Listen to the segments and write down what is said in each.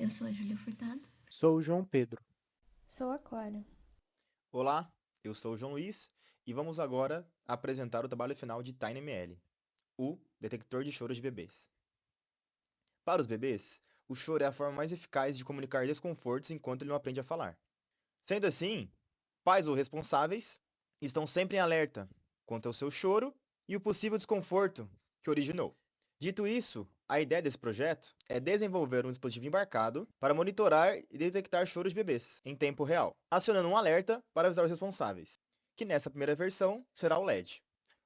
Eu sou a Júlia Furtado. Sou o João Pedro. Sou a Clara. Olá, eu sou o João Luiz e vamos agora apresentar o trabalho final de TinyML, o detector de choro de bebês. Para os bebês, o choro é a forma mais eficaz de comunicar desconfortos enquanto ele não aprende a falar. Sendo assim, pais ou responsáveis estão sempre em alerta quanto ao seu choro e o possível desconforto que originou. Dito isso, a ideia desse projeto é desenvolver um dispositivo embarcado para monitorar e detectar choros de bebês em tempo real, acionando um alerta para avisar os responsáveis, que nessa primeira versão será o LED.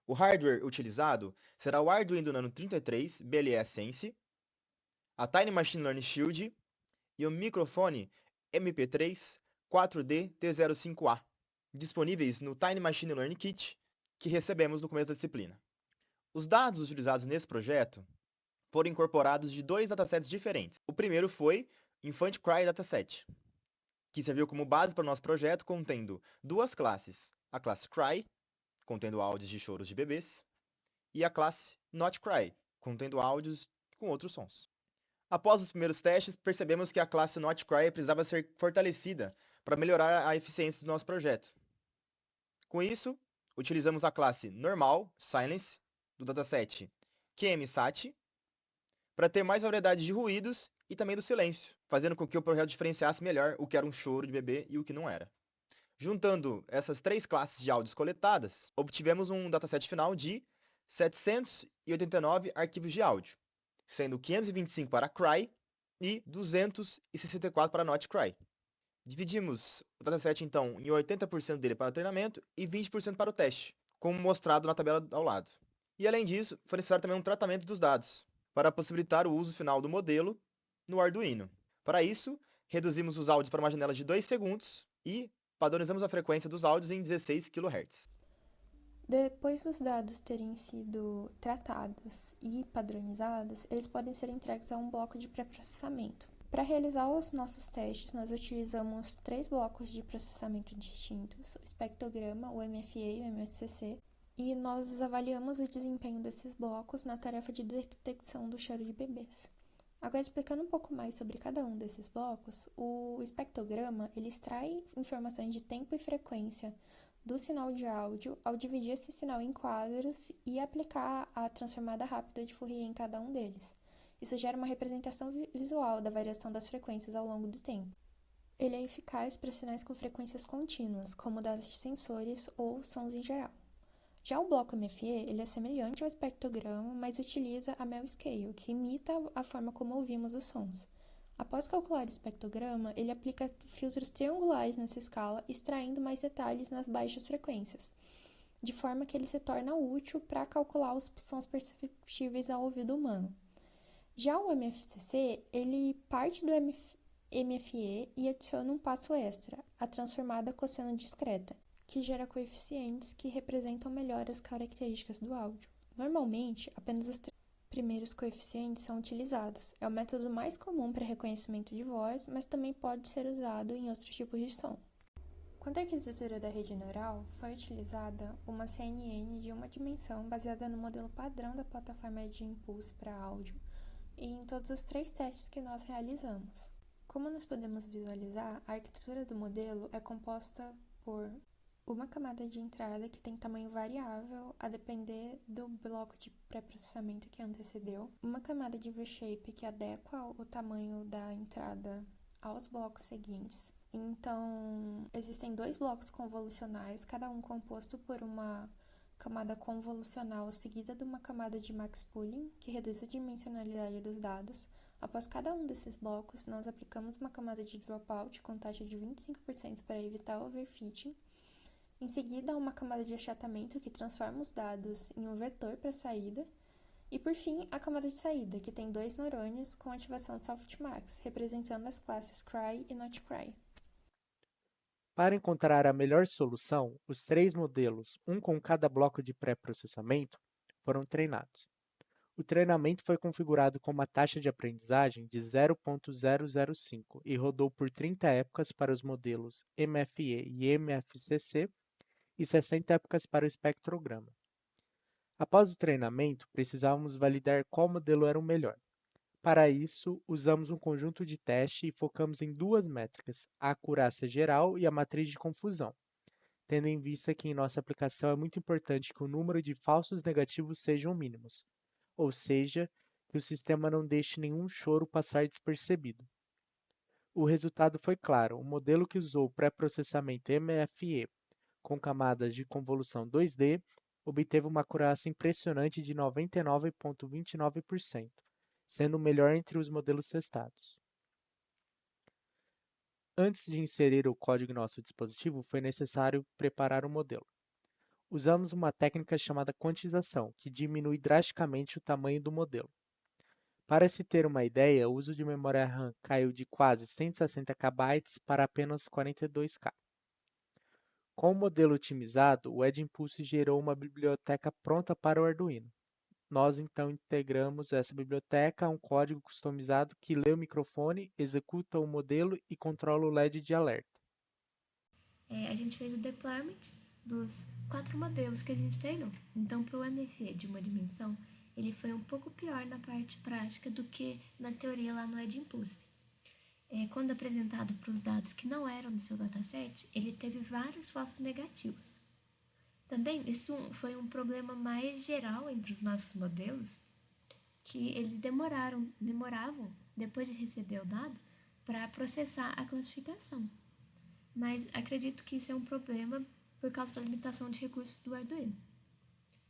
O hardware utilizado será o Arduino Nano 33 BLE Sense, a Tiny Machine Learning Shield e o microfone MP3 4D T05A, disponíveis no Tiny Machine Learning Kit que recebemos no começo da disciplina. Os dados utilizados nesse projeto foram incorporados de dois datasets diferentes. O primeiro foi Infant Cry Dataset, que serviu como base para o nosso projeto, contendo duas classes. A classe Cry, contendo áudios de choros de bebês, e a classe Not Cry, contendo áudios com outros sons. Após os primeiros testes, percebemos que a classe Not Cry precisava ser fortalecida para melhorar a eficiência do nosso projeto. Com isso, utilizamos a classe Normal, Silence, do dataset QMSAT, para ter mais variedade de ruídos e também do silêncio, fazendo com que o projeto diferenciasse melhor o que era um choro de bebê e o que não era. Juntando essas três classes de áudios coletadas, obtivemos um dataset final de 789 arquivos de áudio, sendo 525 para Cry e 264 para Not Cry. Dividimos o dataset, então, em 80% dele para o treinamento e 20% para o teste, como mostrado na tabela ao lado. E, além disso, foi necessário também um tratamento dos dados, para possibilitar o uso final do modelo no Arduino. Para isso, reduzimos os áudios para uma janela de 2 segundos e padronizamos a frequência dos áudios em 16 kHz. Depois dos dados terem sido tratados e padronizados, eles podem ser entregues a um bloco de pré-processamento. Para realizar os nossos testes, nós utilizamos 3 blocos de processamento distintos, o espectrograma, o MFE e o MFCC, e nós avaliamos o desempenho desses blocos na tarefa de detecção do choro de bebês. Agora, explicando um pouco mais sobre cada um desses blocos, o espectrograma ele extrai informações de tempo e frequência do sinal de áudio ao dividir esse sinal em quadros e aplicar a transformada rápida de Fourier em cada um deles. Isso gera uma representação visual da variação das frequências ao longo do tempo. Ele é eficaz para sinais com frequências contínuas, como das sensores ou sons em geral. Já o bloco MFE, ele é semelhante ao espectrograma, mas utiliza a Mel Scale, que imita a forma como ouvimos os sons. Após calcular o espectrograma, ele aplica filtros triangulares nessa escala, extraindo mais detalhes nas baixas frequências, de forma que ele se torna útil para calcular os sons perceptíveis ao ouvido humano. Já o MFCC, ele parte do MFE e adiciona um passo extra, a transformada cosseno discreta, que gera coeficientes que representam melhor as características do áudio. Normalmente, apenas os primeiros coeficientes são utilizados. É o método mais comum para reconhecimento de voz, mas também pode ser usado em outros tipos de som. Quanto à arquitetura da rede neural, foi utilizada uma CNN de uma dimensão baseada no modelo padrão da plataforma de impulso para áudio e em todos os 3 testes que nós realizamos. Como nós podemos visualizar, a arquitetura do modelo é composta por uma camada de entrada que tem tamanho variável a depender do bloco de pré-processamento que antecedeu, uma camada de V-shape que adequa o tamanho da entrada aos blocos seguintes. Então, existem 2 blocos convolucionais, cada um composto por uma camada convolucional seguida de uma camada de max pooling, que reduz a dimensionalidade dos dados. Após cada um desses blocos, nós aplicamos uma camada de dropout com taxa de 25% para evitar overfitting. Em seguida, uma camada de achatamento que transforma os dados em um vetor para a saída. E, por fim, a camada de saída, que tem 2 neurônios com ativação de softmax, representando as classes Cry e Not Cry. Para encontrar a melhor solução, os 3 modelos, um com cada bloco de pré-processamento, foram treinados. O treinamento foi configurado com uma taxa de aprendizagem de 0.005 e rodou por 30 épocas para os modelos MFE e MFCC e 60 épocas para o espectrograma. Após o treinamento, precisávamos validar qual modelo era o melhor. Para isso, usamos um conjunto de teste e focamos em duas métricas, a acurácia geral e a matriz de confusão, tendo em vista que em nossa aplicação é muito importante que o número de falsos negativos sejam mínimos, ou seja, que o sistema não deixe nenhum choro passar despercebido. O resultado foi claro, o modelo que usou o pré-processamento MFE com camadas de convolução 2D obteve uma acurácia impressionante de 99,29%, sendo o melhor entre os modelos testados. Antes de inserir o código em nosso dispositivo, foi necessário preparar o modelo. Usamos uma técnica chamada quantização, que diminui drasticamente o tamanho do modelo. Para se ter uma ideia, o uso de memória RAM caiu de quase 160 KB para apenas 42 KB. Com o modelo otimizado, o EdImpulse gerou uma biblioteca pronta para o Arduino. Nós então integramos essa biblioteca a um código customizado que lê o microfone, executa o modelo e controla o LED de alerta. A gente fez o deployment dos 4 modelos que a gente treinou. Então, para o MFE de uma dimensão, ele foi um pouco pior na parte prática do que na teoria lá no EdImpulse. Quando apresentado para os dados que não eram do seu dataset, ele teve vários falsos negativos. Também, isso foi um problema mais geral entre os nossos modelos, que eles demoravam, depois de receber o dado, para processar a classificação. Mas acredito que isso é um problema por causa da limitação de recursos do Arduino.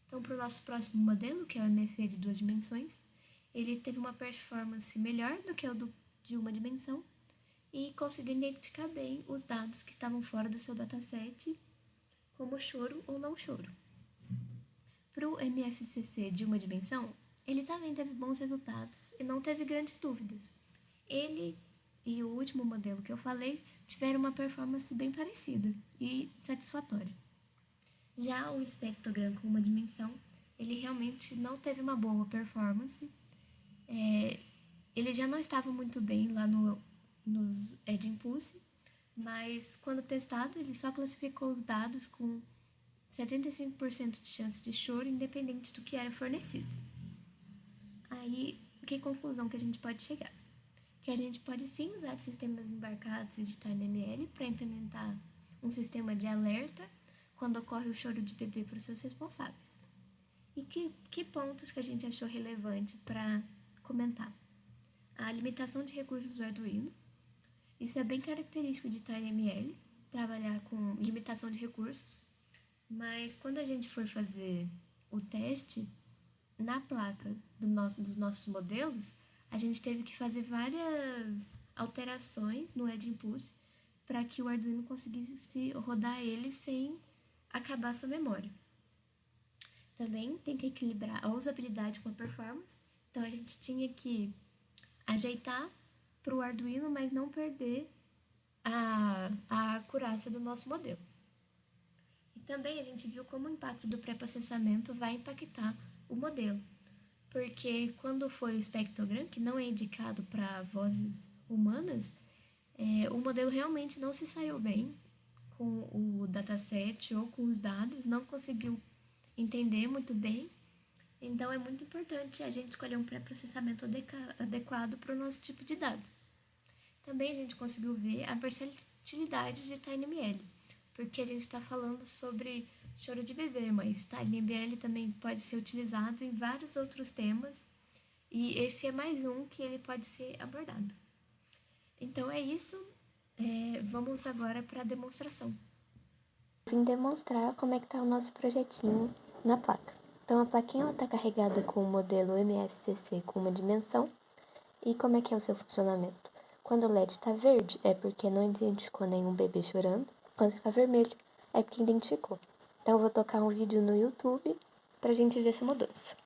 Então, para o nosso próximo modelo, que é o MFE de 2 dimensões, ele teve uma performance melhor do que o de uma dimensão e conseguiu identificar bem os dados que estavam fora do seu dataset, como choro ou não choro. Para o MFCC de uma dimensão, ele também teve bons resultados e não teve grandes dúvidas. Ele e o último modelo que eu falei tiveram uma performance bem parecida e satisfatória. Já o espectrogram com uma dimensão, ele realmente não teve uma boa performance. Ele já não estava muito bem lá nos EdImpulse, mas quando testado, ele só classificou os dados com 75% de chance de choro, independente do que era fornecido. Aí, que conclusão que a gente pode chegar? Que a gente pode sim usar sistemas embarcados e de TinyML para implementar um sistema de alerta quando ocorre o choro de bebê para os seus responsáveis. E que pontos que a gente achou relevante para comentar? A limitação de recursos do Arduino. Isso é bem característico de TinyML, trabalhar com limitação de recursos, mas quando a gente for fazer o teste na placa dos nossos modelos, a gente teve que fazer várias alterações no EdImpulse para que o Arduino conseguisse rodar ele sem acabar a sua memória. Também tem que equilibrar a usabilidade com a performance, então a gente tinha que ajeitar para o Arduino, mas não perder a acurácia do nosso modelo. E também a gente viu como o impacto do pré-processamento vai impactar o modelo, porque quando foi o espectrogram, que não é indicado para vozes humanas, o modelo realmente não se saiu bem com o dataset ou com os dados, não conseguiu entender muito bem. Então, é muito importante a gente escolher um pré-processamento adequado para o nosso tipo de dado. Também a gente conseguiu ver a versatilidade de TinyML, porque a gente está falando sobre choro de bebê, mas TinyML também pode ser utilizado em vários outros temas, e esse é mais um que ele pode ser abordado. Então é isso, vamos agora para a demonstração. Vim demonstrar como é que está o nosso projetinho na placa. Então a plaquinha está carregada com o modelo MFCC com uma dimensão. E como é que é o seu funcionamento? Quando o LED está verde, é porque não identificou nenhum bebê chorando. Quando ficar vermelho, é porque identificou. Então eu vou tocar um vídeo no YouTube pra gente ver essa mudança.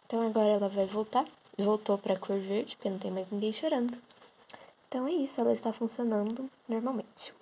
Então agora ela vai voltar. Voltou para a cor verde, porque não tem mais ninguém chorando. Então é isso, ela está funcionando normalmente.